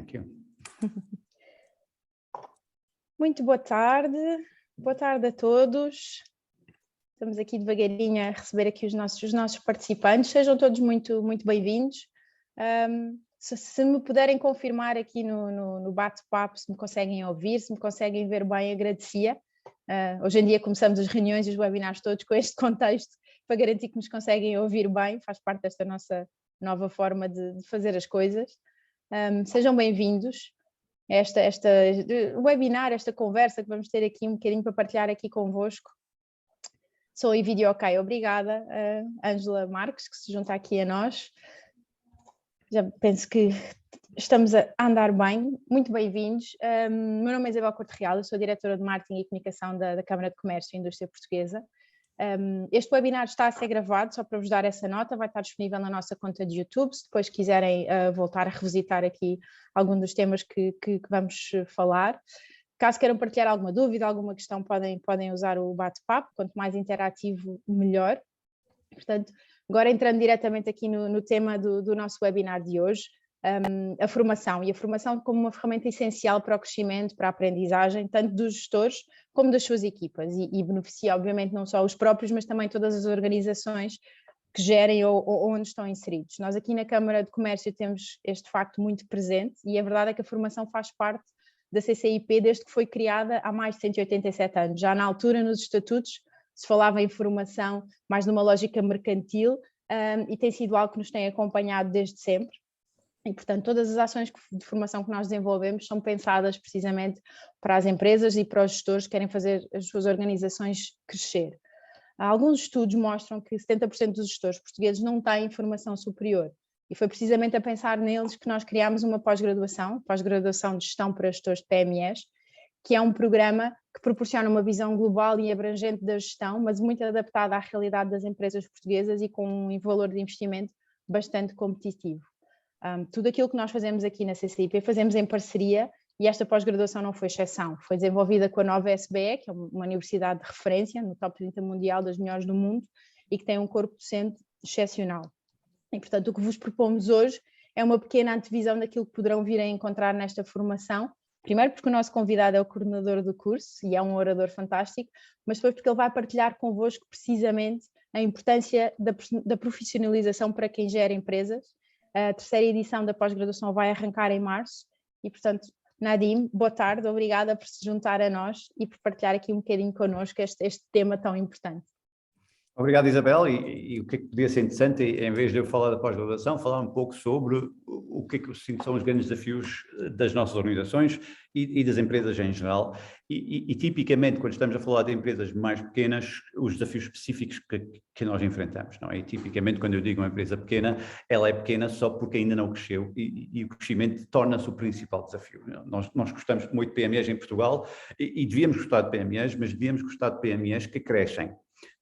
Thank you. Muito boa tarde a todos. Estamos aqui devagarinho a receber aqui os nossos participantes. Sejam todos muito bem-vindos. Se me puderem confirmar aqui no bate-papo, se me conseguem ouvir, se me conseguem ver bem, agradecia. Hoje em dia começamos as reuniões e os webinars todos com este contexto para garantir que nos conseguem ouvir bem, faz parte desta nossa nova forma de fazer as coisas. Sejam bem-vindos a este webinar, esta conversa que vamos ter aqui um bocadinho para partilhar aqui convosco. Sou em vídeo ok, obrigada, Ângela Marques, que se junta aqui a nós. Já penso que estamos a andar bem, muito bem-vindos. Meu nome é Isabel Corte Real, eu sou diretora de Marketing e Comunicação da Câmara de Comércio e Indústria Portuguesa. Este webinar está a ser gravado, só para vos dar essa nota, vai estar disponível na nossa conta de YouTube, se depois quiserem voltar a revisitar aqui algum dos temas que vamos falar. Caso queiram partilhar alguma dúvida, alguma questão, podem usar o bate-papo, quanto mais interativo, melhor. Portanto, agora entrando diretamente aqui no tema do nosso webinar de hoje, a formação, e a formação como uma ferramenta essencial para o crescimento, para a aprendizagem, tanto dos gestores como das suas equipas, e beneficia obviamente não só os próprios, mas também todas as organizações que gerem ou onde estão inseridos. Nós aqui na Câmara de Comércio temos este facto muito presente, e a verdade é que a formação faz parte da CCIP desde que foi criada há mais de 187 anos. Já na altura, nos estatutos, se falava em formação mais numa lógica mercantil, e tem sido algo que nos tem acompanhado desde sempre. E, portanto, todas as ações de formação que nós desenvolvemos são pensadas precisamente para as empresas e para os gestores que querem fazer as suas organizações crescer. Alguns estudos mostram que 70% dos gestores portugueses não têm formação superior, e foi precisamente a pensar neles que nós criámos uma pós-graduação de gestão para gestores de PMEs, que é um programa que proporciona uma visão global e abrangente da gestão, mas muito adaptada à realidade das empresas portuguesas e com um valor de investimento bastante competitivo. Tudo aquilo que nós fazemos aqui na CCIP fazemos em parceria, e esta pós-graduação não foi exceção. Foi desenvolvida com a Nova SBE, que é uma universidade de referência no top 30 mundial das melhores do mundo e que tem um corpo docente excepcional. E, portanto, o que vos propomos hoje é uma pequena antevisão daquilo que poderão vir a encontrar nesta formação. Primeiro porque o nosso convidado é o coordenador do curso e é um orador fantástico, mas depois porque ele vai partilhar convosco precisamente a importância da profissionalização para quem gera empresas. A terceira edição da pós-graduação vai arrancar em março e, portanto, Nadim, boa tarde, obrigada por se juntar a nós e por partilhar aqui um bocadinho connosco este tema tão importante. Obrigado, Isabel, e o que é que podia ser interessante, em vez de eu falar da pós-graduação, falar um pouco sobre o que é que são os grandes desafios das nossas organizações e das empresas em geral, e tipicamente quando estamos a falar de empresas mais pequenas, os desafios específicos que nós enfrentamos, não é? E tipicamente quando eu digo uma empresa pequena, ela é pequena só porque ainda não cresceu, e o crescimento torna-se o principal desafio. Nós gostamos muito de PMEs em Portugal, e devíamos gostar de PMEs, mas devíamos gostar de PMEs que crescem.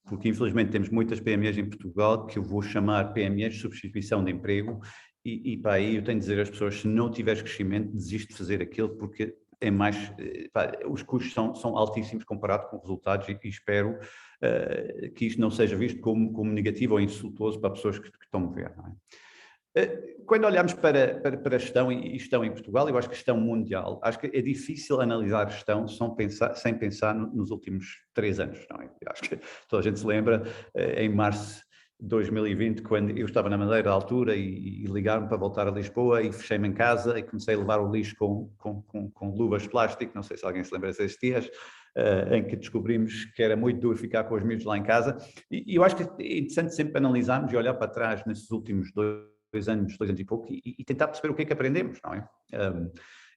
Porque infelizmente temos muitas PMEs em Portugal que eu vou chamar PMEs de substituição de emprego, e para aí eu tenho de dizer às pessoas, se não tiveres crescimento, desiste de fazer aquilo, porque é mais, os custos são altíssimos comparado com resultados, e espero que isto não seja visto como negativo ou insultuoso para pessoas que estão a ver, não é? Quando olhamos para a gestão e gestão em Portugal, eu acho que gestão mundial, acho que é difícil analisar a gestão sem pensar nos últimos 3 anos, não é? Eu acho que toda a gente se lembra, em março de 2020, quando eu estava na Madeira à altura e ligaram-me para voltar a Lisboa, e fechei-me em casa e comecei a levar o lixo com luvas de plástico, não sei se alguém se lembra desses dias, em que descobrimos que era muito duro ficar com os miúdos lá em casa, e eu acho que é interessante sempre analisarmos e olhar para trás nesses últimos 2 anos e pouco, e tentar perceber o que é que aprendemos, não é?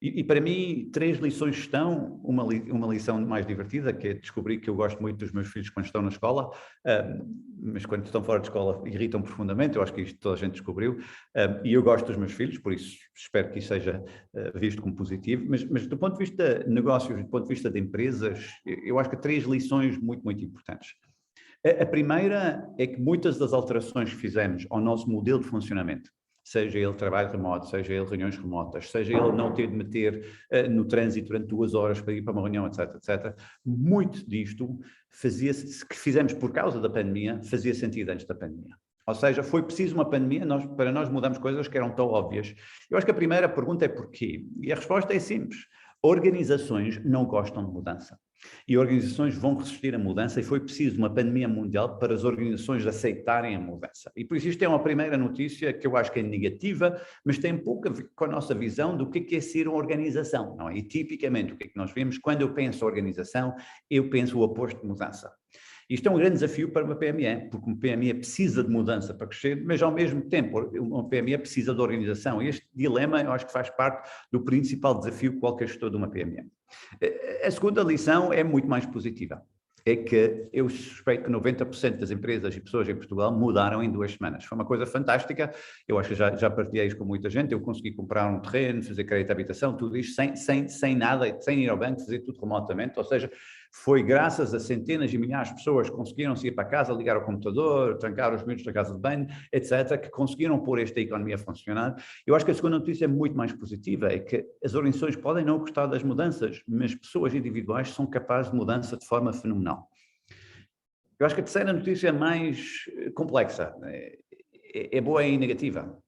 E para mim, 3 lições estão, uma lição mais divertida, que é descobrir que eu gosto muito dos meus filhos quando estão na escola, mas quando estão fora de escola irritam profundamente, eu acho que isto toda a gente descobriu, e eu gosto dos meus filhos, por isso espero que isso seja visto como positivo, mas do ponto de vista de negócios, do ponto de vista de empresas, eu acho que há 3 lições muito importantes. A primeira é que muitas das alterações que fizemos ao nosso modelo de funcionamento, seja ele trabalho remoto, seja ele reuniões remotas, seja ele não ter de meter no trânsito durante 2 horas para ir para uma reunião, etc. Muito disto que fizemos por causa da pandemia, fazia sentido antes da pandemia. Ou seja, foi preciso uma pandemia para nós mudarmos coisas que eram tão óbvias. Eu acho que a primeira pergunta é porquê? E a resposta é simples. Organizações não gostam de mudança. E organizações vão resistir à mudança e foi preciso uma pandemia mundial para as organizações aceitarem a mudança. E por isso isto é uma primeira notícia que eu acho que é negativa, mas tem pouco a ver com a nossa visão do que é ser uma organização, não é? E tipicamente o que é que nós vemos quando eu penso organização, eu penso o oposto de mudança. Isto é um grande desafio para uma PME, porque uma PME precisa de mudança para crescer, mas ao mesmo tempo uma PME precisa de organização. E este dilema eu acho que faz parte do principal desafio de qualquer gestor de uma PME. A segunda lição é muito mais positiva. É que eu suspeito que 90% das empresas e pessoas em Portugal mudaram em 2 semanas. Foi uma coisa fantástica, eu acho que já partilhei isso com muita gente, eu consegui comprar um terreno, fazer crédito de habitação, tudo isto sem nada, sem ir ao banco, fazer tudo remotamente, ou seja, foi graças a centenas e milhares de pessoas que conseguiram ir para casa, ligar ao computador, trancar os miúdos da casa de banho, etc., que conseguiram pôr esta economia a funcionar. Eu acho que a segunda notícia é muito mais positiva, é que as organizações podem não gostar das mudanças, mas pessoas individuais são capazes de mudança de forma fenomenal. Eu acho que a terceira notícia é mais complexa, é boa e negativa.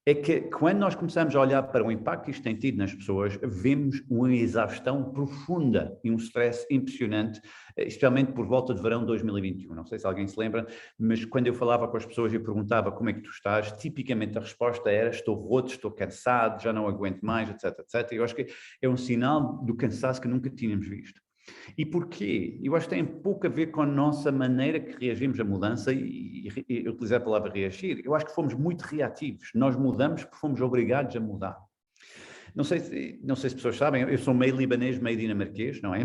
É que quando nós começamos a olhar para o impacto que isto tem tido nas pessoas, vemos uma exaustão profunda e um stress impressionante, especialmente por volta de verão de 2021. Não sei se alguém se lembra, mas quando eu falava com as pessoas e perguntava como é que tu estás, tipicamente a resposta era estou roto, estou cansado, já não aguento mais, etc, etc. Eu acho que é um sinal do cansaço que nunca tínhamos visto. E porquê? Eu acho que tem pouco a ver com a nossa maneira que reagimos à mudança e utilizar a palavra reagir. Eu acho que fomos muito reativos. Nós mudamos porque fomos obrigados a mudar. Não sei se pessoas sabem, eu sou meio libanês, meio dinamarquês, não é?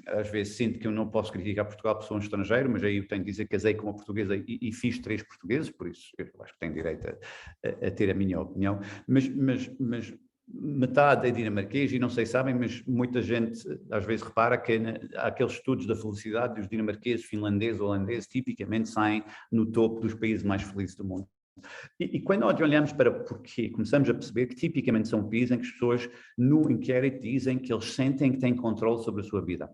Às vezes sinto que eu não posso criticar Portugal por ser um estrangeiro, mas aí eu tenho que dizer que casei com uma portuguesa e fiz 3 portugueses, por isso eu acho que tenho direito a ter a minha opinião. Mas metade é dinamarquês e não sei se sabem, mas muita gente às vezes repara que há aqueles estudos da felicidade dos dinamarqueses, finlandeses, holandeses, tipicamente saem no topo dos países mais felizes do mundo. E quando nós olhamos para porquê, começamos a perceber que tipicamente são países em que as pessoas no inquérito dizem que eles sentem que têm controle sobre a sua vida.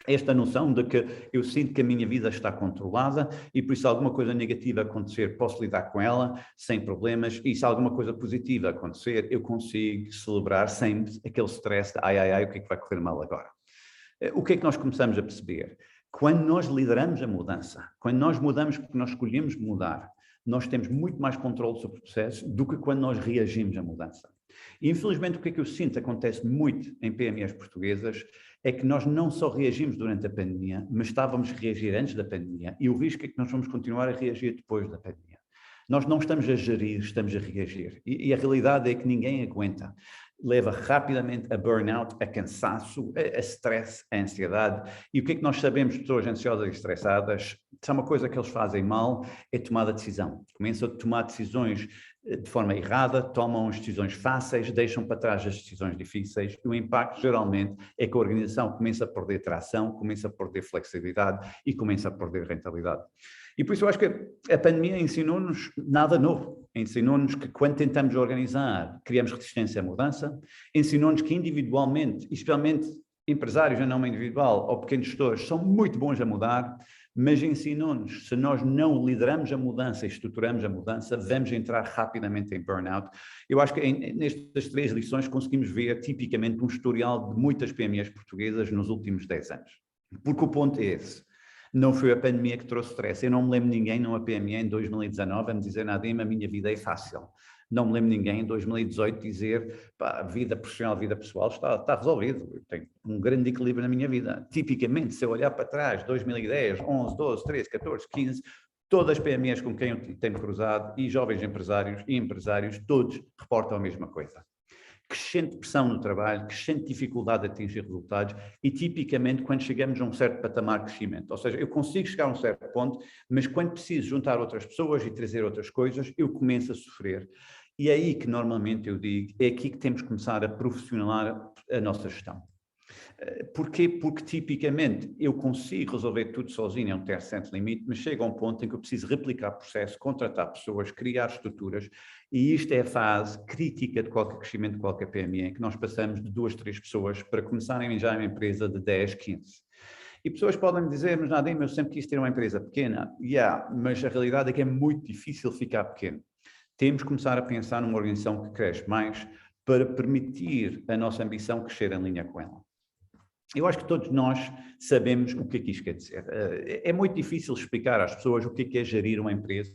Esta noção de que eu sinto que a minha vida está controlada e por isso alguma coisa negativa acontecer, posso lidar com ela sem problemas e se alguma coisa positiva acontecer, eu consigo celebrar sem aquele stress de ai, o que é que vai correr mal agora? O que é que nós começamos a perceber? Quando nós lideramos a mudança, quando nós mudamos porque nós escolhemos mudar, nós temos muito mais controle sobre o processo do que quando nós reagimos à mudança. E, infelizmente, o que é que eu sinto acontece muito em PMEs portuguesas é que nós não só reagimos durante a pandemia, mas estávamos a reagir antes da pandemia e o risco é que nós vamos continuar a reagir depois da pandemia. Nós não estamos a gerir, estamos a reagir. E a realidade é que ninguém aguenta. Leva rapidamente a burnout, a cansaço, a stress, a ansiedade. E o que é que nós sabemos de pessoas ansiosas e estressadas? Se há uma coisa que eles fazem mal, é tomar a decisão. Começam a tomar decisões de forma errada, tomam as decisões fáceis, deixam para trás as decisões difíceis e o impacto geralmente é que a organização começa a perder tração, começa a perder flexibilidade e começa a perder rentabilidade. E por isso eu acho que a pandemia ensinou-nos nada novo, ensinou-nos que quando tentamos organizar, criamos resistência à mudança, ensinou-nos que individualmente, especialmente empresários em nome individual ou pequenos gestores, são muito bons a mudar, mas ensinou-nos, se nós não lideramos a mudança e estruturamos a mudança, vamos entrar rapidamente em burnout. Eu acho que nestas 3 lições conseguimos ver tipicamente um historial de muitas PMEs portuguesas nos últimos 10 anos. Porque o ponto é esse. Não foi a pandemia que trouxe stress. Eu não me lembro de ninguém numa PME em 2019 a me dizer, Nadim, a minha vida é fácil. Não me lembro de ninguém em 2018 dizer, pá, vida profissional, vida pessoal está resolvido. Eu tenho um grande equilíbrio na minha vida. Tipicamente, se eu olhar para trás, 2010, 11, 12, 13, 14, 15, todas as PMEs com quem eu tenho cruzado e jovens empresários e empresários, todos reportam a mesma coisa. Crescente pressão no trabalho, crescente dificuldade de atingir resultados e tipicamente quando chegamos a um certo patamar de crescimento. Ou seja, eu consigo chegar a um certo ponto, mas quando preciso juntar outras pessoas e trazer outras coisas, eu começo a sofrer. E é aí que normalmente eu digo, é aqui que temos que começar a profissionalizar a nossa gestão. Porquê? Porque tipicamente eu consigo resolver tudo sozinho a um certo limite, mas chega a um ponto em que eu preciso replicar processo, contratar pessoas, criar estruturas, e isto é a fase crítica de qualquer crescimento de qualquer PME, em que nós passamos de 2, 3 pessoas para começarem já uma empresa de 10, 15. E pessoas podem me dizer, mas Nadim, eu sempre quis ter uma empresa pequena. Mas a realidade é que é muito difícil ficar pequeno. Temos que começar a pensar numa organização que cresce mais para permitir a nossa ambição crescer em linha com ela. Eu acho que todos nós sabemos o que é que isto quer dizer. É muito difícil explicar às pessoas o que é gerir uma empresa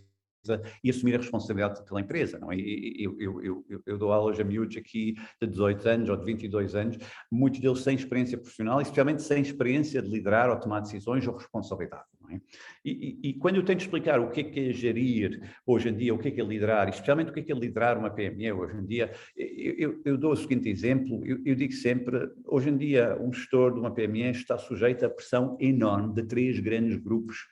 e assumir a responsabilidade pela empresa, não é? Eu dou aulas a miúdos aqui de 18 anos ou de 22 anos, muitos deles sem experiência profissional e especialmente sem experiência de liderar ou tomar decisões ou responsabilidade, não é? E quando eu tento explicar o que é gerir hoje em dia, o que é liderar, e especialmente o que é liderar uma PME hoje em dia, eu dou o seguinte exemplo, eu digo sempre, hoje em dia um gestor de uma PME está sujeito a pressão enorme de 3 grandes grupos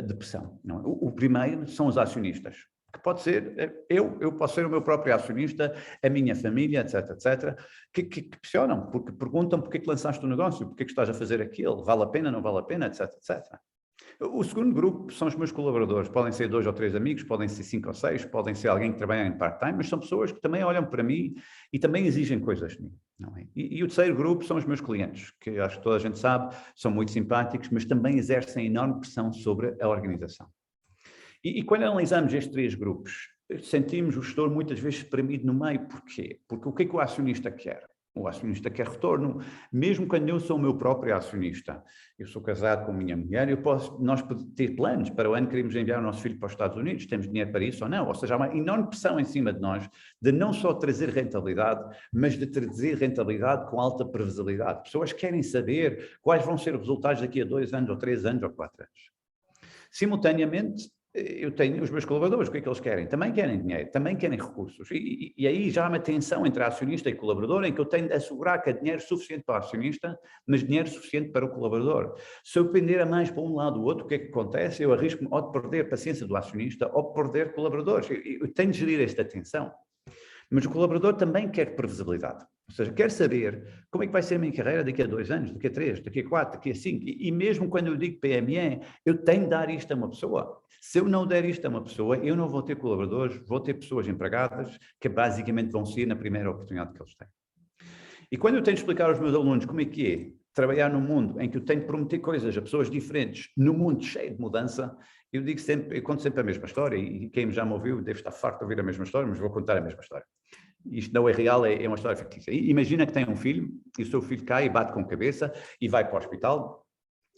de pressão. Não é? O primeiro são os acionistas, que pode ser, eu posso ser o meu próprio acionista, a minha família, etc, que pressionam, porque perguntam porque é que lançaste o negócio, porque é que estás a fazer aquilo, vale a pena, não vale a pena, etc. O segundo grupo são os meus colaboradores, podem ser 2 ou 3 amigos, podem ser 5 ou 6, podem ser alguém que trabalha em part-time, mas são pessoas que também olham para mim e também exigem coisas de mim. Não é? E o terceiro grupo são os meus clientes, que acho que toda a gente sabe, são muito simpáticos, mas também exercem enorme pressão sobre a organização. E quando analisamos estes 3 grupos, sentimos o gestor muitas vezes espremido no meio. Porquê? Porque o que é que o acionista quer? O acionista quer retorno, mesmo quando eu sou o meu próprio acionista. Eu sou casado com a minha mulher, nós podemos ter planos para o ano, queremos enviar o nosso filho para os Estados Unidos, temos dinheiro para isso ou não? Ou seja, há uma enorme pressão em cima de nós de não só trazer rentabilidade, mas de trazer rentabilidade com alta previsibilidade. Pessoas querem saber quais vão ser os resultados daqui a 2 anos, ou 3 anos, ou 4 anos. Simultaneamente, eu tenho os meus colaboradores, o que é que eles querem? Também querem dinheiro, também querem recursos. E aí já há uma tensão entre acionista e colaborador, em que eu tenho de assegurar que há dinheiro suficiente para o acionista, mas dinheiro suficiente para o colaborador. Se eu pender a mais para um lado ou outro, o que é que acontece? Eu arrisco-me ou de perder a paciência do acionista ou de perder colaboradores. Eu tenho de gerir esta tensão. Mas o colaborador também quer previsibilidade. Ou seja, quer saber como é que vai ser a minha carreira daqui a 2 anos, daqui a 3, daqui a 4, daqui a 5. E mesmo quando eu digo PME, eu tenho de dar isto a uma pessoa. Se eu não der isto a uma pessoa, eu não vou ter colaboradores, vou ter pessoas empregadas que basicamente vão ser na primeira oportunidade que eles têm. E quando eu tenho de explicar aos meus alunos como é que é trabalhar num mundo em que eu tenho de prometer coisas a pessoas diferentes, num mundo cheio de mudança, eu digo sempre, eu conto sempre a mesma história, e quem já me ouviu deve estar farto de ouvir a mesma história, mas vou contar a mesma história. Isto não é real, é uma história fictícia. Imagina que tem um filho, e o seu filho cai e bate com a cabeça, e vai para o hospital,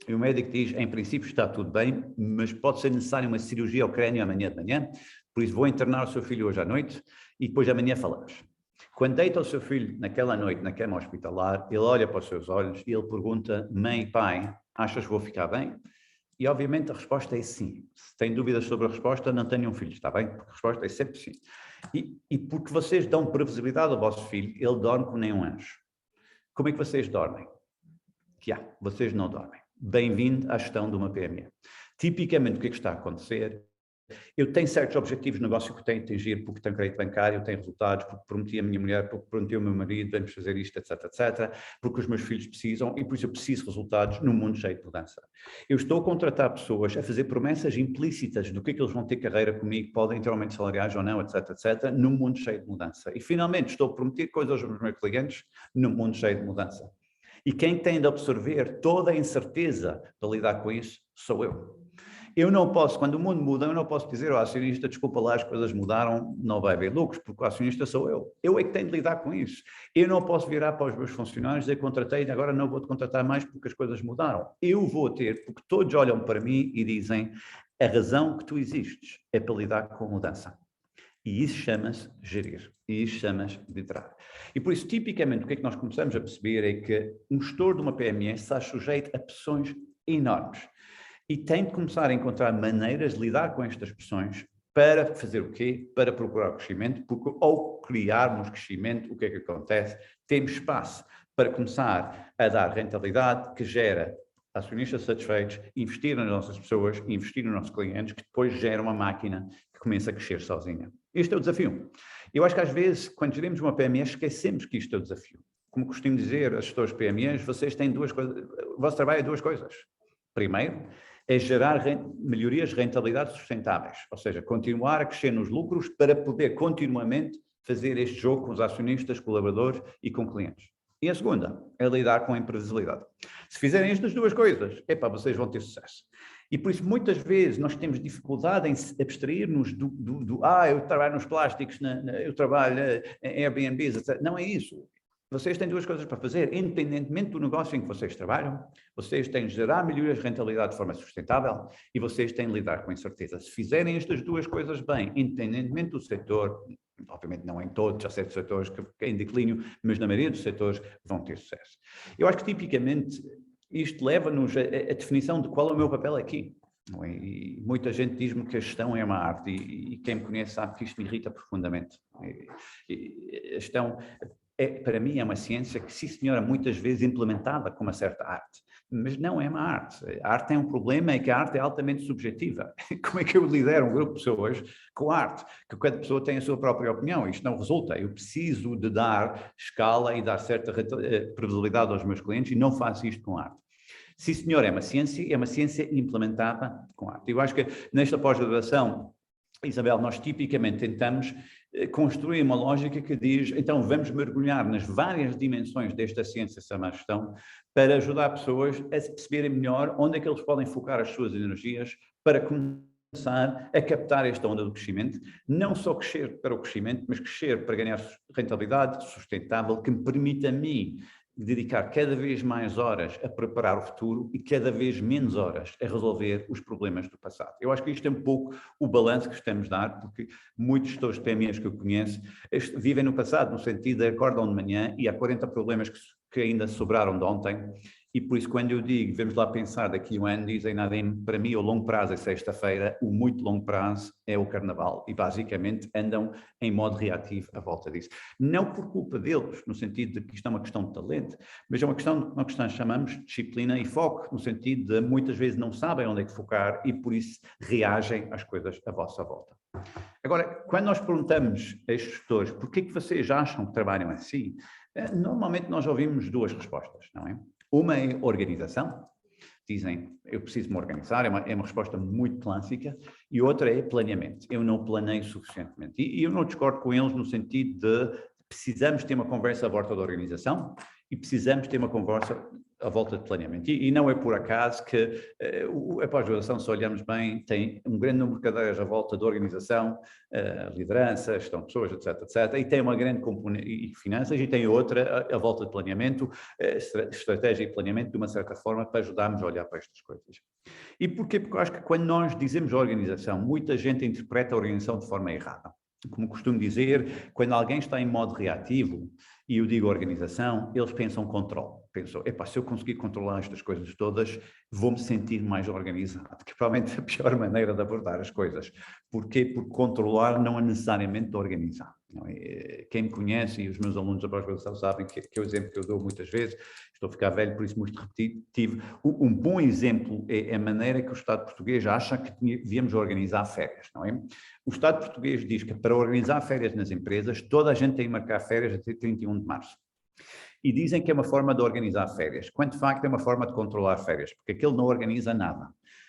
e o médico diz, em princípio está tudo bem, mas pode ser necessária uma cirurgia ao crânio amanhã de manhã, por isso vou internar o seu filho hoje à noite, e depois amanhã falamos. Quando deita o seu filho naquela noite, na cama hospitalar, ele olha para os seus olhos e ele pergunta, mãe e pai, achas que vou ficar bem? E obviamente a resposta é sim. Se tem dúvidas sobre a resposta, não tenham filhos, está bem? Porque a resposta é sempre sim. E porque vocês dão previsibilidade ao vosso filho, ele dorme como nem um anjo. Como é que vocês dormem? Vocês não dormem. Bem-vindo à gestão de uma PME. Tipicamente o que é que está a acontecer? Eu tenho certos objetivos de negócio que eu tenho de atingir porque tenho crédito bancário, eu tenho resultados, porque prometi a minha mulher, porque prometi ao meu marido, vamos fazer isto, etc, porque os meus filhos precisam e por isso eu preciso de resultados num mundo cheio de mudança. Eu estou a contratar pessoas a fazer promessas implícitas do que é que eles vão ter carreira comigo, podem ter aumentos salariais ou não, etc, num mundo cheio de mudança. E finalmente estou a prometer coisas aos meus clientes num mundo cheio de mudança. E quem tem de absorver toda a incerteza para lidar com isso sou eu. Eu não posso, quando o mundo muda, eu não posso dizer ao acionista, desculpa lá, as coisas mudaram, não vai haver lucros, porque o acionista sou eu. Eu é que tenho de lidar com isso. Eu não posso virar para os meus funcionários e dizer, contratei e agora não vou te contratar mais porque as coisas mudaram. Eu vou ter, porque todos olham para mim e dizem, a razão que tu existes é para lidar com a mudança. E isso chama-se gerir. E isso chama-se liderar. E por isso, tipicamente, o que é que nós começamos a perceber é que um gestor de uma PME está sujeito a pressões enormes. E tem de começar a encontrar maneiras de lidar com estas pressões para fazer o quê? Para procurar o crescimento, porque ao criarmos crescimento, o que é que acontece? Temos espaço para começar a dar rentabilidade que gera acionistas satisfeitos, investir nas nossas pessoas, investir nos nossos clientes, que depois gera uma máquina que começa a crescer sozinha. Este é o desafio. Eu acho que às vezes, quando gerimos uma PME, esquecemos que isto é o desafio. Como costumo dizer a gestores PMEs, vocês têm 2 coisas, o vosso trabalho é 2 coisas. Primeiro, é gerar melhorias de rentabilidade sustentáveis, ou seja, continuar a crescer nos lucros para poder continuamente fazer este jogo com os acionistas, colaboradores e com clientes. E a segunda é lidar com a imprevisibilidade. Se fizerem estas duas coisas, vocês vão ter sucesso. E por isso, muitas vezes, nós temos dificuldade em abstrair-nos eu trabalho nos plásticos, eu trabalho em Airbnbs, etc. Não é isso. Vocês têm duas coisas para fazer, independentemente do negócio em que vocês trabalham, vocês têm de gerar melhorias de rentabilidade de forma sustentável e vocês têm de lidar com a incerteza. Se fizerem estas duas coisas bem, independentemente do setor, obviamente não em todos, há certos setores que em declínio, mas na maioria dos setores vão ter sucesso. Eu acho que tipicamente isto leva-nos à definição de qual é o meu papel aqui. Não é? E muita gente diz-me que a gestão é uma arte e quem me conhece sabe que isto me irrita profundamente. A gestão, para mim, é uma ciência que, sim senhora, muitas vezes implementada com uma certa arte, mas não é uma arte. A arte tem um problema, é que a arte é altamente subjetiva. Como é que eu lidero um grupo de pessoas com arte? Que cada pessoa tem a sua própria opinião, isto não resulta. Eu preciso de dar escala e dar certa previsibilidade aos meus clientes e não faço isto com arte. Sim senhor, é uma ciência implementada com arte. Eu acho que nesta pós-graduação, Isabel, nós tipicamente tentamos construir uma lógica que diz, então vamos mergulhar nas várias dimensões desta ciência da gestão para ajudar pessoas a perceberem melhor onde é que eles podem focar as suas energias para começar a captar esta onda do crescimento, não só crescer para o crescimento, mas crescer para ganhar rentabilidade sustentável que me permita a mim dedicar cada vez mais horas a preparar o futuro e cada vez menos horas a resolver os problemas do passado. Eu acho que isto é um pouco o balanço que estamos a dar, porque muitos gestores de PMEs que eu conheço vivem no passado, no sentido de acordam de manhã e há 40 problemas que ainda sobraram de ontem. E por isso, quando eu digo, vamos lá pensar daqui a um ano, dizem nada, para mim, o longo prazo é sexta-feira, o muito longo prazo é o carnaval. E basicamente andam em modo reativo à volta disso. Não por culpa deles, no sentido de que isto é uma questão de talento, mas é uma questão que chamamos de disciplina e foco, no sentido de muitas vezes não sabem onde é que focar e por isso reagem às coisas à vossa volta. Agora, quando nós perguntamos a estes gestores porquê que vocês acham que trabalham assim, normalmente nós ouvimos duas respostas, não é? Uma é organização, dizem, eu preciso me organizar, é uma resposta muito clássica, e outra é planeamento, eu não planeio suficientemente. E eu não discordo com eles no sentido de precisamos ter uma conversa à volta da organização e precisamos ter uma conversa à volta de planeamento. E não é por acaso que a pós-graduação, se olharmos bem, tem um grande número de cadeiras à volta da organização, liderança, gestão de pessoas, etc, etc. E tem uma grande componente, e finanças, e tem outra à volta de planeamento, estratégia e planeamento, de uma certa forma, para ajudarmos a olhar para estas coisas. E porquê? Porque eu acho que quando nós dizemos organização, muita gente interpreta a organização de forma errada. Como costumo dizer, quando alguém está em modo reativo, e eu digo organização, eles pensam controle. Pensam, se eu conseguir controlar estas coisas todas, vou-me sentir mais organizado, que provavelmente é a pior maneira de abordar as coisas. Porquê? Porque controlar não é necessariamente organizar. Não é? Quem me conhece e os meus alunos da pós-graduação sabem que é o exemplo que eu dou muitas vezes, estou a ficar velho, por isso muito repetitivo. Um bom exemplo é a maneira que o Estado português acha que devíamos organizar férias, não é? O Estado português diz que para organizar férias nas empresas, toda a gente tem que marcar férias até 31 de março. E dizem que é uma forma de organizar férias, quando de facto é uma forma de controlar férias, porque aquilo não organiza nada.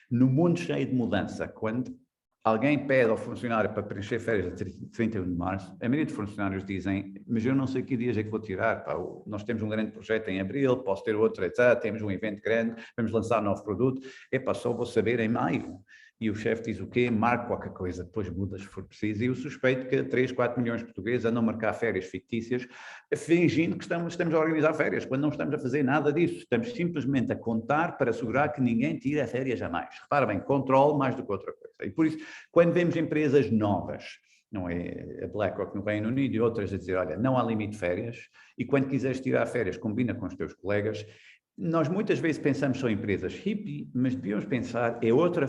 No mundo cheio de mudança, quando alguém pede ao funcionário para preencher férias a 31 de março, a maioria dos funcionários dizem, mas eu não sei que dias é que vou tirar, nós temos um grande projeto em abril, posso ter outro, etc, temos um evento grande, vamos lançar um novo produto, só vou saber em maio. E o chefe diz o quê? Marca qualquer coisa, depois muda se for preciso. E eu suspeito que 3, 4 milhões de portugueses andam a marcar férias fictícias, fingindo que estamos a organizar férias, quando não estamos a fazer nada disso. Estamos simplesmente a contar para assegurar que ninguém tira férias a mais. Repara bem, controle mais do que outra coisa. E por isso, quando vemos empresas novas, não é a BlackRock no Reino Unido e outras a dizer, olha, não há limite de férias, e quando quiseres tirar férias, combina com os teus colegas, nós muitas vezes pensamos que são empresas hippie, mas devíamos pensar, é outra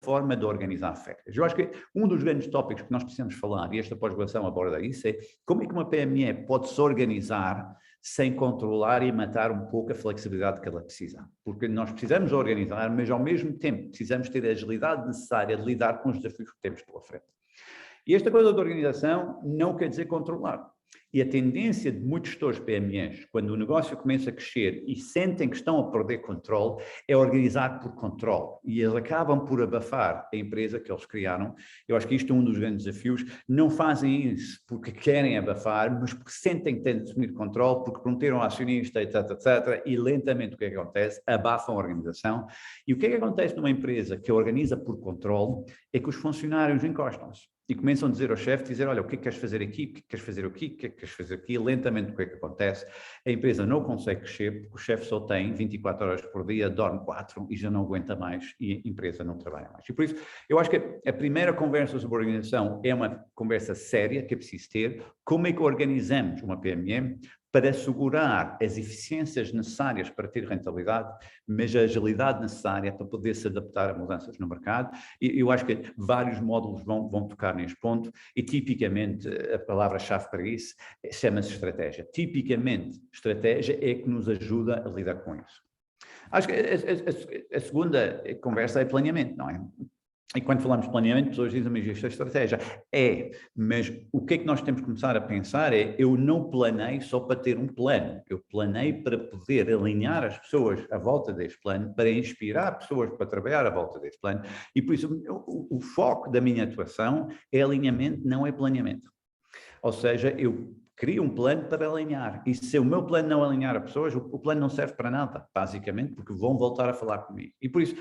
forma de organizar férias. Eu acho que um dos grandes tópicos que nós precisamos falar, e esta pós-graduação aborda isso, é como é que uma PME pode se organizar sem controlar e matar um pouco a flexibilidade que ela precisa. Porque nós precisamos organizar, mas ao mesmo tempo precisamos ter a agilidade necessária de lidar com os desafios que temos pela frente. E esta coisa de organização não quer dizer controlar. E a tendência de muitos gestores PMEs, quando o negócio começa a crescer e sentem que estão a perder controle, é organizar por controle. E eles acabam por abafar a empresa que eles criaram. Eu acho que isto é um dos grandes desafios. Não fazem isso porque querem abafar, mas porque sentem que têm de assumir controle, porque prometeram ao acionista, etc, etc. E lentamente o que é que acontece? Abafam a organização. E o que é que acontece numa empresa que organiza por controle é que os funcionários encostam-se. E começam a dizer ao chefe, dizer, olha, o que é que queres fazer aqui, o que é que queres fazer aqui, o que é que queres fazer aqui, lentamente o que é que acontece? A empresa não consegue crescer porque o chefe só tem 24 horas por dia, dorme 4 e já não aguenta mais e a empresa não trabalha mais. E por isso, eu acho que a primeira conversa sobre organização é uma conversa séria que é preciso ter. Como é que organizamos uma PME para assegurar as eficiências necessárias para ter rentabilidade, mas a agilidade necessária para poder se adaptar a mudanças no mercado. E eu acho que vários módulos vão tocar neste ponto e tipicamente a palavra-chave para isso chama-se estratégia. Tipicamente, estratégia é que nos ajuda a lidar com isso. Acho que a segunda conversa é planeamento, não é? E quando falamos de planeamento, pessoas dizem, mas isto é estratégia. É, mas o que é que nós temos que começar a pensar é, eu não planei só para ter um plano, eu planei para poder alinhar as pessoas à volta deste plano, para inspirar pessoas para trabalhar à volta deste plano, e por isso o foco da minha atuação é alinhamento, não é planeamento. Ou seja, eu crio um plano para alinhar, e se o meu plano não alinhar as pessoas, o plano não serve para nada, basicamente, porque vão voltar a falar comigo. E por isso,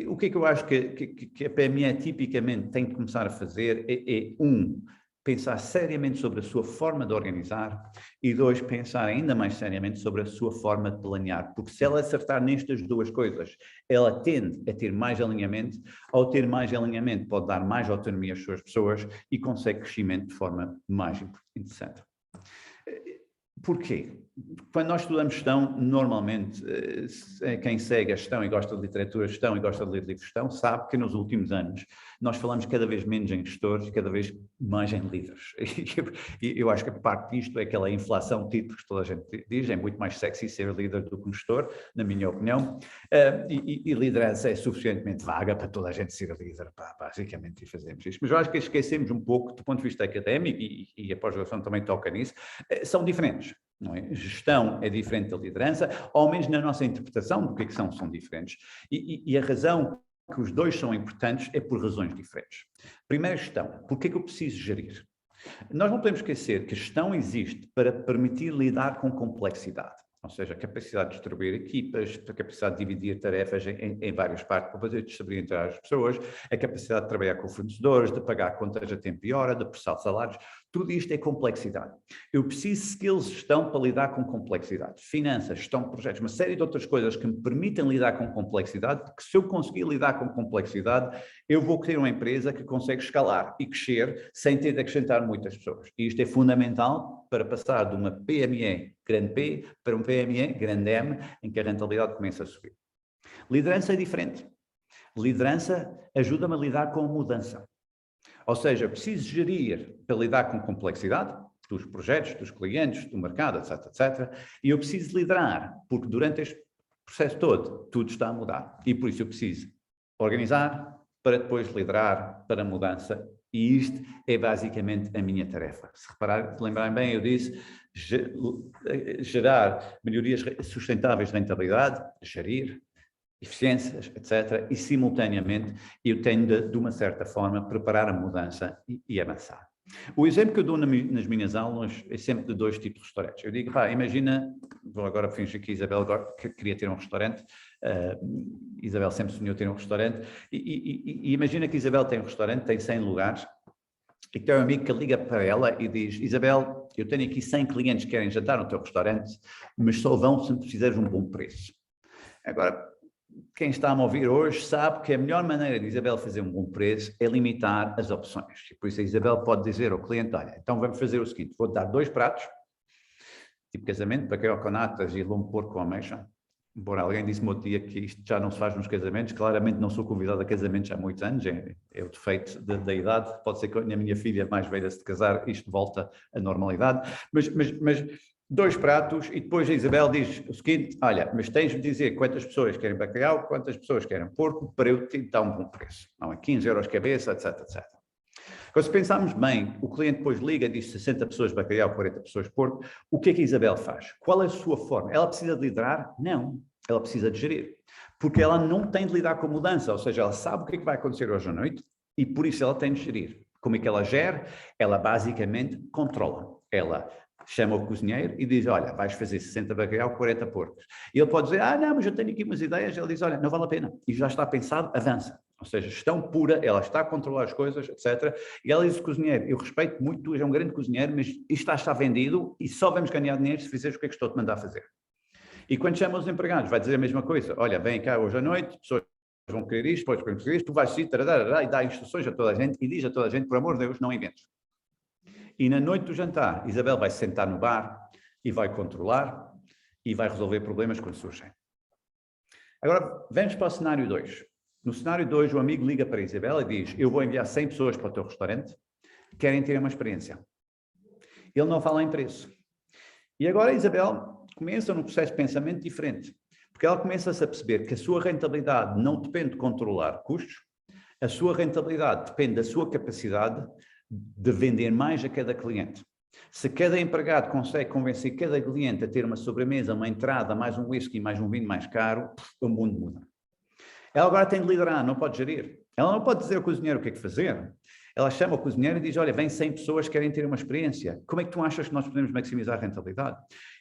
o que é que eu acho que a PME tipicamente tem que começar a fazer é, pensar seriamente sobre a sua forma de organizar e 2, pensar ainda mais seriamente sobre a sua forma de planear, porque se ela acertar nestas duas coisas, ela tende a ter mais alinhamento, ao ter mais alinhamento pode dar mais autonomia às suas pessoas e consegue crescimento de forma mais interessante. Porquê? Quando nós estudamos gestão, normalmente, quem segue a gestão e gosta de literatura de gestão e gosta de ler livros de gestão, sabe que nos últimos anos nós falamos cada vez menos em gestores e cada vez mais em líderes. E eu acho que parte disto é aquela inflação de títulos que toda a gente diz, é muito mais sexy ser líder do que um gestor, na minha opinião, e liderança é suficientemente vaga para toda a gente ser líder, basicamente, e fazemos isto. Mas eu acho que esquecemos um pouco, do ponto de vista académico, e a pós-graduação também toca nisso, são diferentes. Não é? Gestão é diferente da liderança, ao menos na nossa interpretação do que é que são diferentes. E a razão que os dois são importantes é por razões diferentes. Primeiro, gestão. Por que é que eu preciso gerir? Nós não podemos esquecer que a gestão existe para permitir lidar com complexidade. Ou seja, a capacidade de distribuir equipas, a capacidade de dividir tarefas em várias partes para poder distribuir entre as pessoas, a capacidade de trabalhar com fornecedores, de pagar contas a tempo e hora, de prestar salários. Tudo isto é complexidade. Eu preciso de skills de gestão para lidar com complexidade. Finanças, gestão de projetos, uma série de outras coisas que me permitem lidar com complexidade, porque se eu conseguir lidar com complexidade, eu vou ter uma empresa que consegue escalar e crescer sem ter de acrescentar muitas pessoas. E isto é fundamental para passar de uma PME grande P para um PME grande M, em que a rentabilidade começa a subir. Liderança é diferente. Liderança ajuda-me a lidar com a mudança. Ou seja, preciso gerir para lidar com complexidade dos projetos, dos clientes, do mercado, etc, etc. E eu preciso liderar, porque durante este processo todo, tudo está a mudar. E por isso eu preciso organizar para depois liderar para a mudança. E isto é basicamente a minha tarefa. Se lembrarem bem, eu disse gerar melhorias sustentáveis de rentabilidade, gerir eficiências, etc. E, simultaneamente, eu tenho de uma certa forma, preparar a mudança e avançar. O exemplo que eu dou nas minhas aulas é sempre de 2 tipos de restaurantes. Eu digo, imagina, vou agora fingir que a Isabel queria ter um restaurante, Isabel sempre sonhou ter um restaurante, e imagina que a Isabel tem um restaurante, tem 100 lugares, e tem um amigo que liga para ela e diz, Isabel, eu tenho aqui 100 clientes que querem jantar no teu restaurante, mas só vão se me fizeres um bom preço. Agora, quem está a me ouvir hoje sabe que a melhor maneira de Isabel fazer um bom preço é limitar as opções. E por isso a Isabel pode dizer ao cliente, olha, então vamos fazer o seguinte, vou-te dar 2 pratos, tipo casamento, bacalhau com natas e lombo de porco com ameixa. Embora alguém disse-me outro dia que isto já não se faz nos casamentos, claramente não sou convidado a casamentos há muitos anos, é o defeito da idade, pode ser que a minha filha mais velha se casar, isto volta à normalidade, mas 2 pratos e depois a Isabel diz o seguinte, olha, mas tens de dizer quantas pessoas querem bacalhau, quantas pessoas querem porco, para eu te dar um bom preço. Não é 15 € cabeça, etc, etc. Agora, se pensarmos bem, o cliente depois liga e diz 60 pessoas bacalhau, 40 pessoas porco, o que é que a Isabel faz? Qual é a sua forma? Ela precisa de liderar? Não, ela precisa de gerir. Porque ela não tem de lidar com a mudança, ou seja, ela sabe o que é que vai acontecer hoje à noite e por isso ela tem de gerir. Como é que ela gera? Ela basicamente controla. Ela chama o cozinheiro e diz, olha, vais fazer 60 bacalhau, 40 porcos. E ele pode dizer, não, mas eu tenho aqui umas ideias. Ele diz, olha, não vale a pena. E já está pensado, avança. Ou seja, gestão pura, ela está a controlar as coisas, etc. E ela diz ao cozinheiro, eu respeito muito, tu és um grande cozinheiro, mas isto está vendido e só vamos ganhar dinheiro se fizeres o que é que estou a te mandar fazer. E quando chama os empregados, vai dizer a mesma coisa. Olha, vem cá hoje à noite, pessoas vão querer isto, depois vão querer isto, tu vais sim, e dá instruções a toda a gente e diz a toda a gente, por amor de Deus, não inventes. E na noite do jantar, Isabel vai se sentar no bar e vai controlar e vai resolver problemas quando surgem. Agora, vamos para o cenário 2. No cenário 2, o amigo liga para a Isabel e diz, eu vou enviar 100 pessoas para o teu restaurante, querem ter uma experiência. Ele não fala em preço. E agora a Isabel começa num processo de pensamento diferente, porque ela começa-se a perceber que a sua rentabilidade não depende de controlar custos, a sua rentabilidade depende da sua capacidade de vender mais a cada cliente. Se cada empregado consegue convencer cada cliente a ter uma sobremesa, uma entrada, mais um whisky, mais um vinho mais caro, o mundo muda. Ela agora tem de liderar, não pode gerir. Ela não pode dizer ao cozinheiro o que é que fazer. Ela chama o cozinheiro e diz, olha, vem 100 pessoas que querem ter uma experiência. Como é que tu achas que nós podemos maximizar a rentabilidade?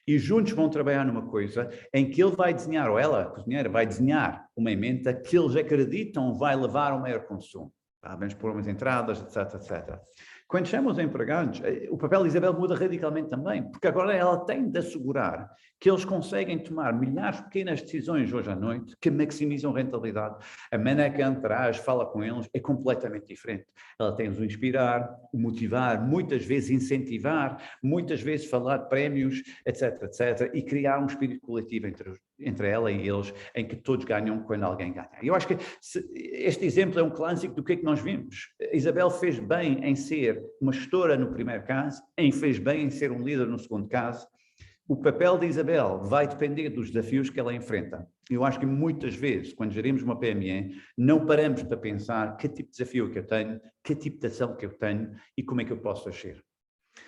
E juntos vão trabalhar numa coisa em que ele vai desenhar, ou ela, a cozinheira, vai desenhar uma emenda que eles acreditam vai levar ao maior consumo. Vamos pôr umas entradas, etc, etc. Quando chamam os empregados, o papel de Isabel muda radicalmente também, porque agora ela tem de assegurar que eles conseguem tomar milhares de pequenas decisões hoje à noite que maximizam rentabilidade. A maneira que ela traz, fala com eles, é completamente diferente. Ela tem de os inspirar, o motivar, muitas vezes incentivar, muitas vezes falar de prémios, etc, etc, e criar um espírito coletivo entre ela e eles, em que todos ganham quando alguém ganha. Eu acho que este exemplo é um clássico do que é que nós vimos. A Isabel fez bem em ser uma gestora no primeiro caso, fez bem em ser um líder no segundo caso. O papel de Isabel vai depender dos desafios que ela enfrenta. Eu acho que muitas vezes, quando gerimos uma PME, não paramos para pensar que tipo de desafio que eu tenho, que tipo de ação que eu tenho e como é que eu posso agir.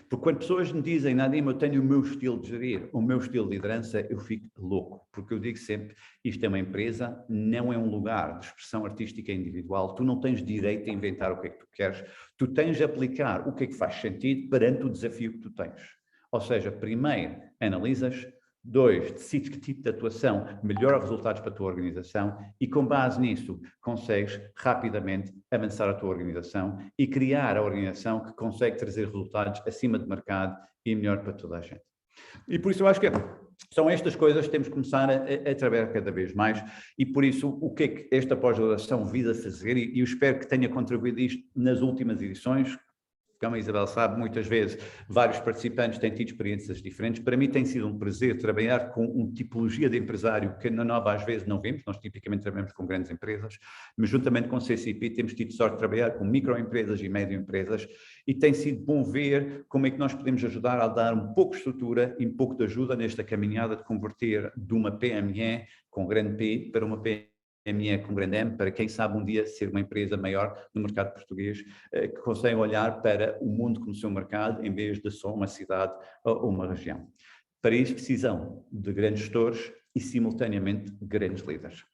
Porque quando pessoas me dizem, Nadim, eu tenho o meu estilo de gerir, o meu estilo de liderança, eu fico louco. Porque eu digo sempre, isto é uma empresa, não é um lugar de expressão artística individual. Tu não tens direito a inventar o que é que tu queres. Tu tens de aplicar o que é que faz sentido perante o desafio que tu tens. Ou seja, primeiro, analisas. 2, decides que tipo de atuação melhora resultados para a tua organização e com base nisso consegues rapidamente avançar a tua organização e criar a organização que consegue trazer resultados acima de mercado e melhor para toda a gente. E por isso eu acho que são estas coisas que temos que começar a trabalhar cada vez mais e por isso o que é que esta pós-graduação visa fazer e eu espero que tenha contribuído isto nas últimas edições. Como a Isabel sabe, muitas vezes vários participantes têm tido experiências diferentes. Para mim tem sido um prazer trabalhar com uma tipologia de empresário que na Nova às vezes não vemos, nós tipicamente trabalhamos com grandes empresas, mas juntamente com o CCP temos tido sorte de trabalhar com microempresas e médio-empresas e tem sido bom ver como é que nós podemos ajudar a dar um pouco de estrutura e um pouco de ajuda nesta caminhada de converter de uma PME com grande P para uma PME com grande M, para quem sabe um dia ser uma empresa maior no mercado português, que consegue olhar para o mundo como seu mercado, em vez de só uma cidade ou uma região. Para isso precisam de grandes gestores e, simultaneamente, grandes líderes.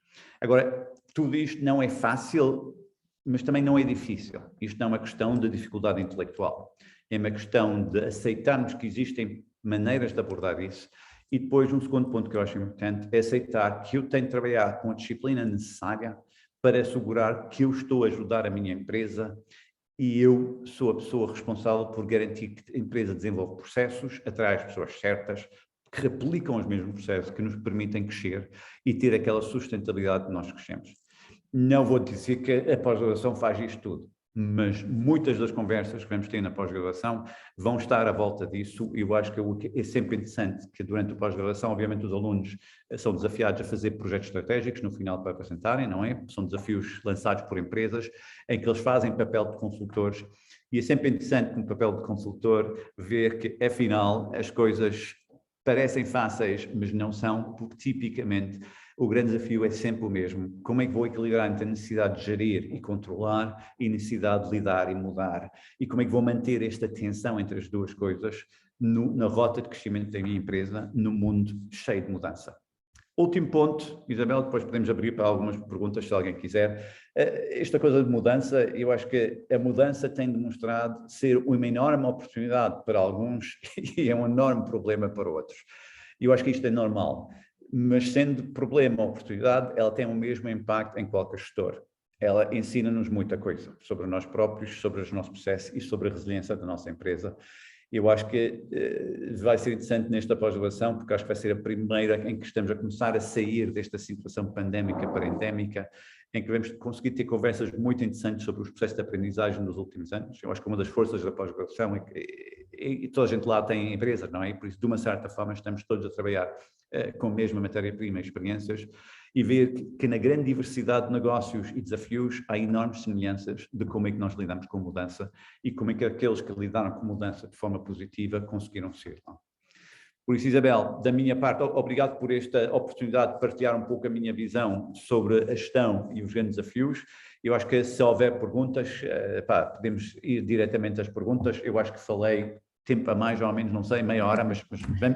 Agora, tudo isto não é fácil, mas também não é difícil. Isto não é uma questão de dificuldade intelectual. É uma questão de aceitarmos que existem maneiras de abordar isso. E depois, um segundo ponto que eu acho importante é aceitar que eu tenho de trabalhar com a disciplina necessária para assegurar que eu estou a ajudar a minha empresa e eu sou a pessoa responsável por garantir que a empresa desenvolve processos, atrai as pessoas certas, que replicam os mesmos processos, que nos permitem crescer e ter aquela sustentabilidade que nós crescemos. Não vou dizer que a pós-graduação faz isto tudo, mas muitas das conversas que vamos ter na pós-graduação vão estar à volta disso e eu acho que é sempre interessante que durante a pós-graduação, obviamente os alunos são desafiados a fazer projetos estratégicos no final para apresentarem, não é? São desafios lançados por empresas em que eles fazem papel de consultores e é sempre interessante como papel de consultor ver que afinal as coisas parecem fáceis, mas não são, porque tipicamente o grande desafio é sempre o mesmo. Como é que vou equilibrar entre a necessidade de gerir e controlar e a necessidade de lidar e mudar? E como é que vou manter esta tensão entre as duas coisas na rota de crescimento da minha empresa, no mundo cheio de mudança? Último ponto, Isabel, depois podemos abrir para algumas perguntas, se alguém quiser. Esta coisa de mudança, eu acho que a mudança tem demonstrado ser uma enorme oportunidade para alguns e é um enorme problema para outros. Eu acho que isto é normal, mas sendo problema ou oportunidade, ela tem o mesmo impacto em qualquer gestor. Ela ensina-nos muita coisa sobre nós próprios, sobre os nossos processos e sobre a resiliência da nossa empresa. Eu acho que vai ser interessante nesta pós-graduação, porque acho que vai ser a primeira em que estamos a começar a sair desta situação pandémica para endémica, em que vamos conseguir ter conversas muito interessantes sobre os processos de aprendizagem nos últimos anos. Eu acho que uma das forças da pós-graduação é que toda a gente lá tem empresas, não é? E por isso, de uma certa forma, estamos todos a trabalhar com a mesma matéria-prima e experiências, e ver que na grande diversidade de negócios e desafios há enormes semelhanças de como é que nós lidamos com mudança e como é que aqueles que lidaram com mudança de forma positiva conseguiram ser. Por isso, Isabel, da minha parte, obrigado por esta oportunidade de partilhar um pouco a minha visão sobre a gestão e os grandes desafios. Eu acho que se houver perguntas, podemos ir diretamente às perguntas. Eu acho que falei tempo a mais ou menos, não sei, meia hora, mas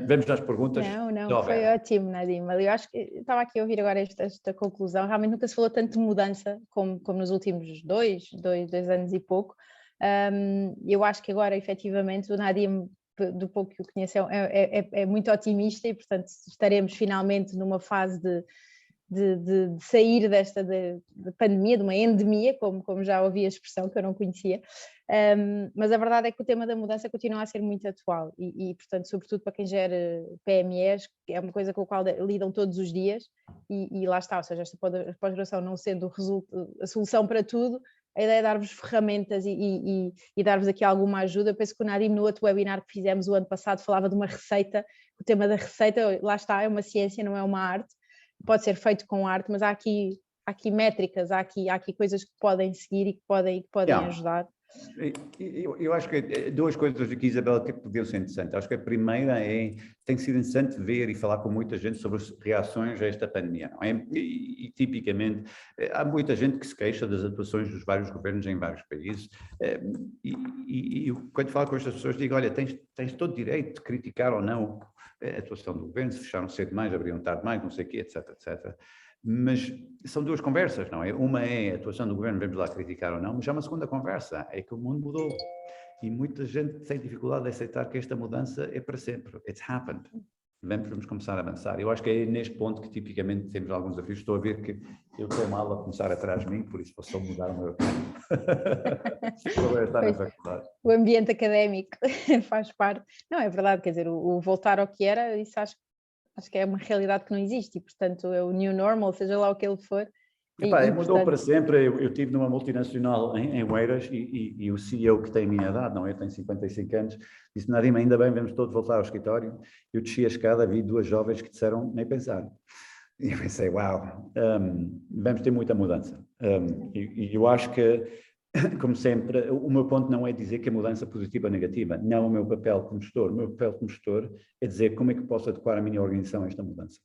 vamos às perguntas. Não, foi ótimo, Nadim. Eu acho que estava aqui a ouvir agora esta conclusão. Realmente nunca se falou tanto de mudança como nos últimos dois anos e pouco. Eu acho que agora, efetivamente, o Nadim, do pouco que o conheceu, é muito otimista e, portanto, estaremos finalmente numa fase de sair desta de pandemia, de uma endemia, como já ouvi a expressão que eu não conhecia, mas a verdade é que o tema da mudança continua a ser muito atual e portanto, sobretudo para quem gera PMEs, é uma coisa com a qual lidam todos os dias e lá está, ou seja, esta pós-graduação não sendo a solução para tudo, a ideia é dar-vos ferramentas e dar-vos aqui alguma ajuda. Eu penso que o Nadim, no outro webinar que fizemos o ano passado, falava de uma receita. O tema da receita, lá está, é uma ciência, não é uma arte. Pode ser feito com arte, mas há aqui métricas, há aqui coisas que podem seguir e que podem ajudar. Eu acho que duas coisas aqui, Isabel, que podiam ser interessantes. Acho que a primeira tem sido interessante ver e falar com muita gente sobre as reações a esta pandemia, não é? E tipicamente, há muita gente que se queixa das atuações dos vários governos em vários países e quando falo com estas pessoas digo, olha, tens todo direito de criticar ou não a atuação do governo, se fecharam cedo demais, abriram tarde mais, não sei o quê, etc, etc. Mas são duas conversas, não é? Uma é a atuação do governo, vamos lá criticar ou não, mas já uma segunda conversa, é que o mundo mudou. E muita gente tem dificuldade de aceitar que esta mudança é para sempre. It's happened. Vamos começar a avançar. Eu acho que é neste ponto que tipicamente temos alguns desafios. Estou a ver que eu estou mal a começar atrás de mim, por isso vou só mudar o meu caminho. O ambiente académico faz parte. Não, é verdade, quer dizer, o voltar ao que era, isso acho que é uma realidade que não existe e, portanto, é o new normal, seja lá o que ele for. Mudou portanto... para sempre. Eu estive numa multinacional em Oeiras e o CEO, que tem a minha idade, não, eu tenho 55 anos, disse, Nadim, ainda bem, vamos todos voltar ao escritório. Eu desci a escada, vi duas jovens que disseram, nem pensar. E eu pensei, uau, vamos ter muita mudança. E eu acho que, como sempre, o meu ponto não é dizer que a mudança é positiva ou negativa, não é o meu papel como gestor. O meu papel como gestor é dizer como é que posso adequar a minha organização a esta mudança.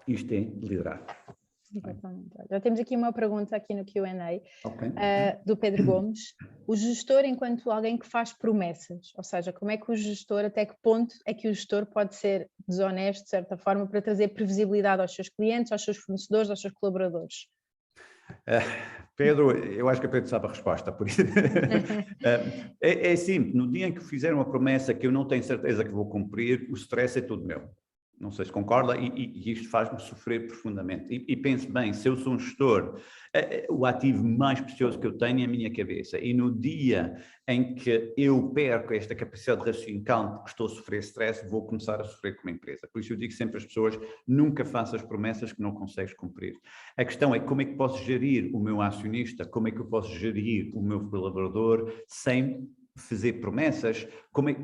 Isto é liderar. Exatamente. Já temos aqui uma pergunta aqui no Q&A, okay. Do Pedro Gomes. O gestor enquanto alguém que faz promessas, ou seja, como é que o gestor, até que ponto é que o gestor pode ser desonesto, de certa forma, para trazer previsibilidade aos seus clientes, aos seus fornecedores, aos seus colaboradores? Pedro, eu acho que a Pedro sabe a resposta, por isso. É simples, no dia em que fizer uma promessa que eu não tenho certeza que vou cumprir, o stress é tudo meu. Não sei se concorda, e isto faz-me sofrer profundamente. E pense bem, se eu sou um gestor, o ativo mais precioso que eu tenho é a minha cabeça. E no dia em que eu perco esta capacidade de raciocínio calmo, porque estou a sofrer stress, vou começar a sofrer como empresa. Por isso eu digo sempre às pessoas, nunca faças promessas que não consegues cumprir. A questão é como é que posso gerir o meu acionista, como é que eu posso gerir o meu colaborador sem fazer promessas,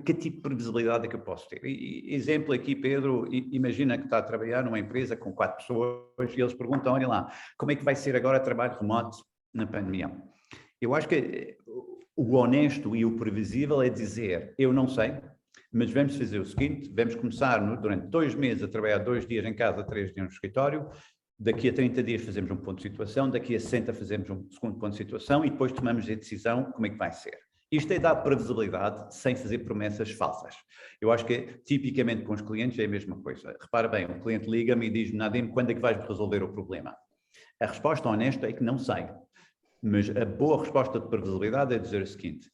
que tipo de previsibilidade é que eu posso ter? Exemplo aqui, Pedro, imagina que está a trabalhar numa empresa com 4 pessoas e eles perguntam, olha lá, como é que vai ser agora trabalho remoto na pandemia? Eu acho que o honesto e o previsível é dizer, eu não sei, mas vamos fazer o seguinte, vamos começar durante 2 meses a trabalhar 2 dias em casa, 3 dias no escritório, daqui a 30 dias fazemos um ponto de situação, daqui a 60 fazemos um segundo ponto de situação e depois tomamos a decisão como é que vai ser. Isto é dar previsibilidade sem fazer promessas falsas. Eu acho que, tipicamente, com os clientes é a mesma coisa. Repara bem, o cliente liga-me e diz-me, Nadim, quando é que vais resolver o problema? A resposta honesta é que não sei. Mas a boa resposta de previsibilidade é dizer o seguinte: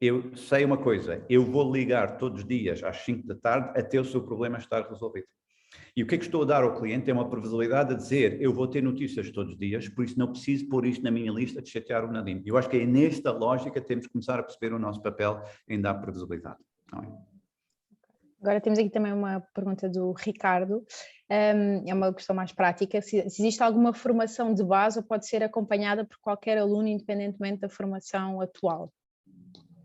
eu sei uma coisa, eu vou ligar todos os dias às 5 da tarde até o seu problema estar resolvido. E o que é que estou a dar ao cliente é uma previsibilidade a dizer, eu vou ter notícias todos os dias, por isso não preciso pôr isto na minha lista de chatear o Nadim. Eu acho que é nesta lógica que temos que começar a perceber o nosso papel em dar previsibilidade. Não é? Agora temos aqui também uma pergunta do Ricardo, é uma questão mais prática, se existe alguma formação de base ou pode ser acompanhada por qualquer aluno independentemente da formação atual?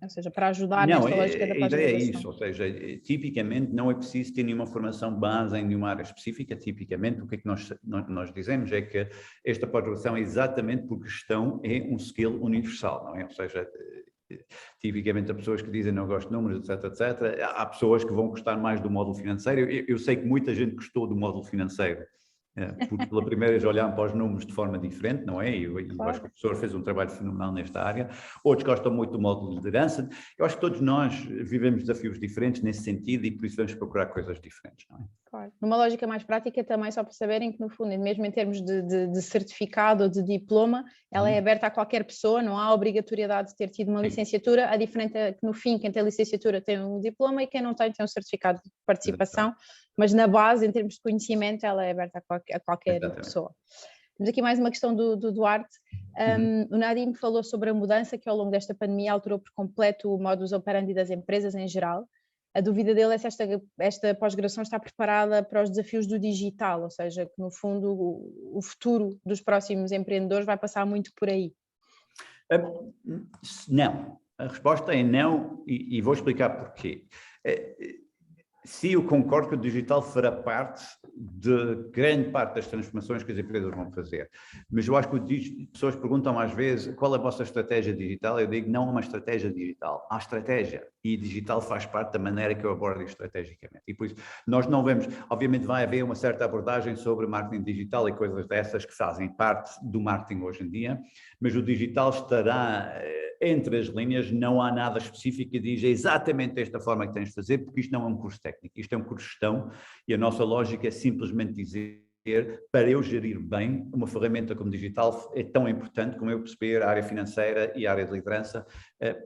Ou seja, para ajudar nesta lógica da pós-graduação. A ideia é isso, ou seja, tipicamente não é preciso ter nenhuma formação base em nenhuma área específica, tipicamente o que é que nós dizemos é que esta pós-graduação é exatamente por questão, é um skill universal, não é? Ou seja, tipicamente há pessoas que dizem não gosto de números, etc, etc. Há pessoas que vão gostar mais do módulo financeiro. Eu sei que muita gente gostou do módulo financeiro, porque pela primeira vez olharam para os números de forma diferente, não é? Eu acho que o professor fez um trabalho fenomenal nesta área. Outros gostam muito do módulo de liderança. Eu acho que todos nós vivemos desafios diferentes nesse sentido e por isso vamos procurar coisas diferentes, não é? Claro. Numa lógica mais prática também, só para saberem que no fundo, mesmo em termos de certificado ou de diploma, ela é aberta a qualquer pessoa, não há obrigatoriedade de ter tido uma licenciatura, a diferença é que no fim quem tem licenciatura tem um diploma e quem não tem um certificado de participação, mas na base, em termos de conhecimento, ela é aberta a qualquer pessoa. Temos aqui mais uma questão do Duarte. O Nadim falou sobre a mudança que ao longo desta pandemia alterou por completo o modus operandi das empresas em geral. A dúvida dele é se esta pós-graduação está preparada para os desafios do digital, ou seja, que no fundo o futuro dos próximos empreendedores vai passar muito por aí. Não. A resposta é não e vou explicar porquê. Sim, eu concordo que o digital fará parte de grande parte das transformações que as empresas vão fazer, mas eu acho que as pessoas perguntam às vezes qual é a vossa estratégia digital. Eu digo, não há uma estratégia digital, há estratégia e digital faz parte da maneira que eu abordo estrategicamente e por isso nós não vemos, obviamente vai haver uma certa abordagem sobre marketing digital e coisas dessas que fazem parte do marketing hoje em dia, mas o digital estará entre as linhas, não há nada específico que diz exatamente desta forma que tens de fazer, porque isto não é um curso técnico, isto é um curso de gestão e a nossa lógica é simplesmente dizer, para eu gerir bem, uma ferramenta como digital é tão importante como eu perceber a área financeira e a área de liderança,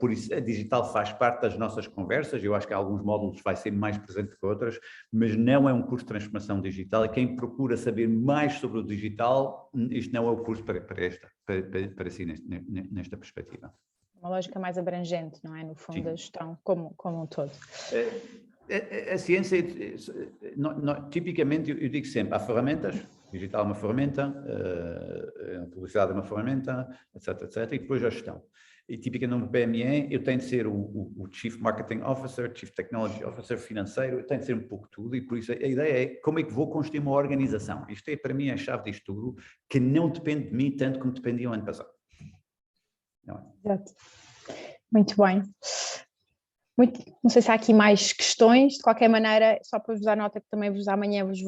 por isso a digital faz parte das nossas conversas, eu acho que há alguns módulos vai ser mais presente que outras, mas não é um curso de transformação digital e quem procura saber mais sobre o digital, isto não é o curso para si nesta perspectiva. Uma lógica mais abrangente, não é? No fundo, da gestão como um todo. A ciência, tipicamente, eu digo sempre, há ferramentas, digital é uma ferramenta, a publicidade é uma ferramenta, etc, etc, e depois a gestão. E tipicamente no PME eu tenho de ser o Chief Marketing Officer, Chief Technology Officer, financeiro, eu tenho de ser um pouco tudo e por isso a ideia é como é que vou construir uma organização. Isto é para mim a chave disto tudo, que não depende de mim tanto como dependia o ano passado. Exato. Muito bem. Não sei se há aqui mais questões, de qualquer maneira, só para vos dar nota que também amanhã vos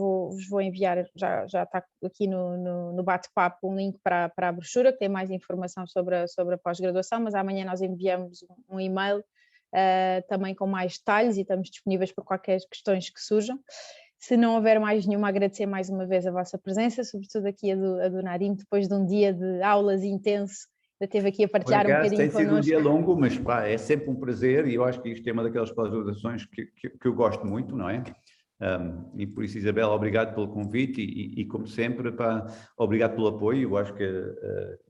vou enviar, já está aqui no bate-papo um link para a brochura, que tem mais informação sobre a pós-graduação, mas amanhã nós enviamos um e-mail também com mais detalhes e estamos disponíveis para qualquer questões que surjam. Se não houver mais nenhuma, agradecer mais uma vez a vossa presença, sobretudo aqui a do Nadim, depois de um dia de aulas intenso, esteve aqui a partilhar um bocadinho connosco. Tem sido um dia longo, mas é sempre um prazer e eu acho que isto é uma daquelas pós-graduações que eu gosto muito, não é? E por isso, Isabel, obrigado pelo convite e como sempre, obrigado pelo apoio, eu acho que,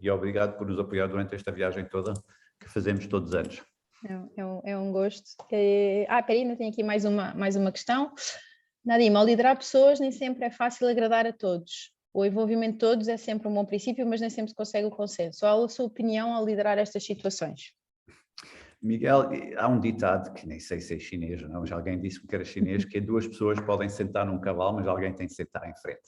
e obrigado por nos apoiar durante esta viagem toda que fazemos todos os anos. É um gosto. Ainda tenho aqui mais uma questão. Nadim, ao liderar pessoas nem sempre é fácil agradar a todos. O envolvimento de todos é sempre um bom princípio, mas nem sempre se consegue o consenso. Qual a sua opinião ao liderar estas situações? Miguel, há um ditado, que nem sei se é chinês ou não, mas alguém disse-me que era chinês, que duas pessoas podem sentar num cavalo, mas alguém tem que sentar em frente.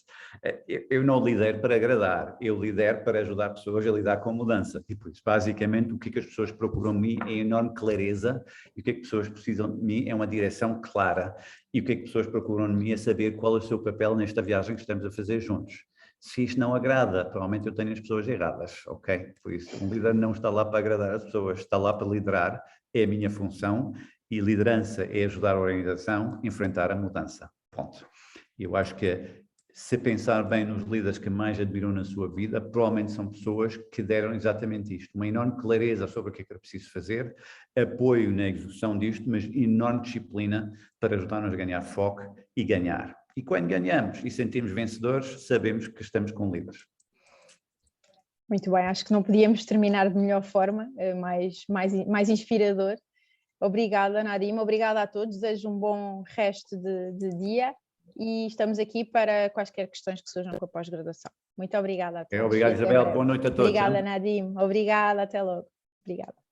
Eu não lidero para agradar, eu lidero para ajudar pessoas a lidar com mudança. E por isso, basicamente, o que as pessoas procuram de mim é enorme clareza, e o que as pessoas precisam de mim é uma direção clara, e o que as pessoas procuram de mim é saber qual é o seu papel nesta viagem que estamos a fazer juntos. Se isto não agrada, provavelmente eu tenho as pessoas erradas, ok? Por isso, um líder não está lá para agradar as pessoas, está lá para liderar, é a minha função, e liderança é ajudar a organização a enfrentar a mudança. Ponto. Eu acho que se pensar bem nos líderes que mais admiram na sua vida, provavelmente são pessoas que deram exatamente isto, uma enorme clareza sobre o que é preciso fazer, apoio na execução disto, mas enorme disciplina para ajudar-nos a ganhar foco e ganhar. E quando ganhamos e sentimos vencedores, sabemos que estamos com líderes. Muito bem, acho que não podíamos terminar de melhor forma, mais inspirador. Obrigada, Nadim, obrigada a todos, desejo um bom resto de dia e estamos aqui para quaisquer questões que surjam com a pós-graduação. Muito obrigada a todos. Obrigado, Isabel. Boa noite a todos. Obrigada, Nadim. Obrigada, até logo. Obrigada.